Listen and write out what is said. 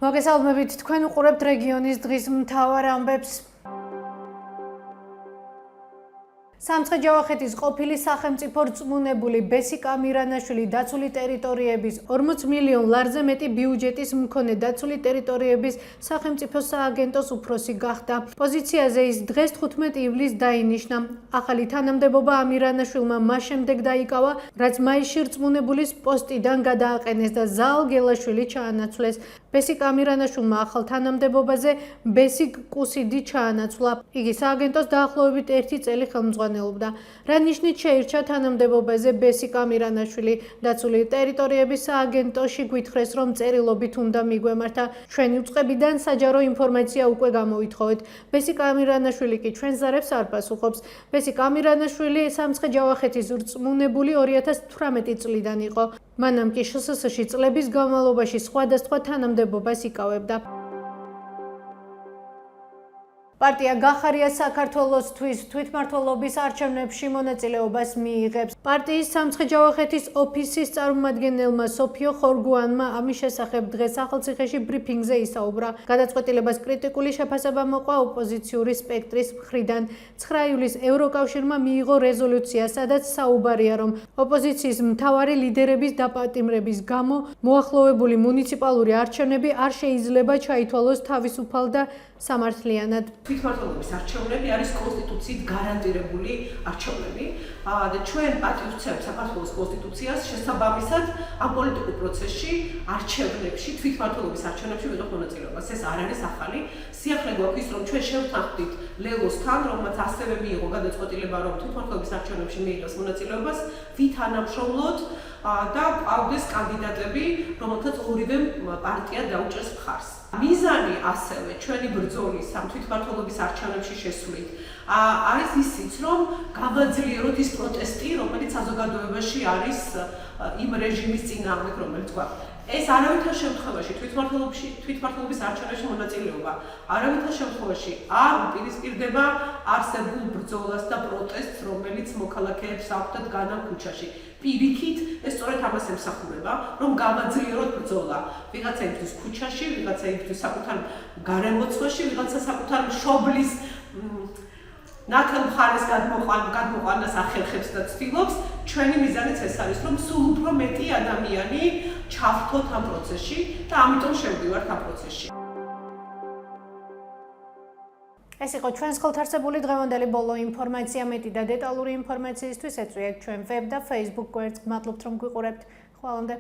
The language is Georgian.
მოგესალმებით, თქვენ უყურებთ რეგიონის დღის მთავარ ამბებს. სამცხე-ჯავახეთის ყოფილი სახელმწიფო რწმუნებული ბესიკ ამირანაშვილი დაცული ტერიტორიების 40 მილიონ ლარზე მეტი ბიუჯეტის მქონე დაცული ტერიტორიების სახელმწიფო სააგენტოს უფროსი გახდა. პოზიციაზე ის დღეს 15 ივლისს დაინიშნა. ახალი თანამდებობა ამირანაშვილმა მას შემდეგ დაიკავა, რაც მაისში რწმუნებულის პოსტიდან გადააყენეს და ზაალ გელაშვილი ჩაანაცვლეს. ბესიკ ამირანაშვილმა ახალ თანამდებობაზე ბესიკ კუსიდი ჩაანაცვლა. იგი სააგენტოს დაახლოებით 1 წელი ხელმძღვანელობდა. რა ნიშნით შეირჩა თანამდებობაზე ბესიკ ამირანაშვილი? დაცული ტერიტორიების სააგენტოში გვითხრეს, რომ წერილობით უნდა მიგვემართა. ჩვენი უწყებიდან საჯარო ინფორმაცია უკვე გამოვითხოვეთ. ბესიკ ამირანაშვილი კი ჩვენ ზარებს არ პასუხობს. ბესიკ ამირანაშვილი სამცხე-ჯავახეთის რწმუნებული 2018 წლიდან იყო. მანამ კი შსს-ში წლების განმავლობაში სხვადასხვა თანამდებობას იკავებდა. პარტია გახარია საქართველოსთვის თვითმმართველობის არჩევნებში მონაწილეობას მიიღებს. პარტიის სამცხე-ჯავახეთის ოფისის წარმომადგენელმა სოფიო ხორგუანმა ამის შესახებ დღეს ახალციხეში ბრიფინგზე ისაუბრა. გადაწყვეტილებას კრიტიკული შეფასება მოყვა ოპოზიციური სპექტრის მხრიდან. 9 ივლისს ევროკავშირმა მიიღო რეზოლუცია, სადაც საუბარია, რომ ოპოზიციის მთავარი ლიდერების დაპატიმრების გამო მოახლოვებული მუნიციპალური არჩევნები არ შეიძლება ჩაითვალოს თავისუფალ და სამართლიანად. თვითმმართველობის არჩევნები არის კონსტიტუციით გარანტირებული არჩევნები და ჩვენ პატივს ვცემთ საქართველოს კონსტიტუციას შესაბამისად ამ პოლიტიკურ პროცესში არჩევნებში თვითმმართველობის არჩევნებში ვიღებთ მონაწილეობას. ეს არ არის ახალი. სიახლე გვაქვს ის, რომ ჩვენ შევთანხმდით ლელოსთან, რომელმაც ასევე მიიღო გადაწყვეტილება, რომ თვითმმართველობის არჩევნებში მიიღოს მონაწილეობას ვითანამშრომლოდ და ყავდეს კანდიდატები, რომელთაც ორივე პარტია დაუჭერს მხარს. მიზანი ასევე ჩვენი ბრძოლის ამ თვითმმართველობის არჩევნებში შესვლით არის ისიც, რომ გავაძლიეროთ ის პროტესტი, რომელიც საზოგადოებაში არის იმ რეჟიმის წინააღმდეგ, რომელიც გვაქვს. ეს არავითარ შემთხვევაში თვითმმართველობის არჩევნებში მონაწილეობა არავითარ შემთხვევაში არ უპირისპირდება არსებულ ბრძოლას და პროტესტს, რომელიც მოქალაქეებს აქვთ განამ ქუჩაში. პირიქით, ეს სწორედ ამას ემსახურება, რომ გავაძლიეროთ ბრძოლა. ვიღაცა იბრძვის ქუჩაში, ვიღაცა იბრძვის საკუთარ გარემოცვაში, ვიღაცა საკუთარ მშობლის ნათელ მხარეს გადმოყვანას ახერხებს და ცდილობს. ჩვენი მიზანიც ეს არის, რომ სულ უფრო მეტი ადამიანი ჩავთოთ ამ პროცესში და ამიტომ შევდივართ ამ პროცესში. ეს იყო ჩვენს ხელთ არსებული დღევანდელი ბოლო ინფორმაცია. მეტი და დეტალური ინფორმაციისთვის ეწვიეთ ჩვენ ვებ და Facebook გვერდს. გმადლობთ, რომ გვიყურებთ. ხვალამდე.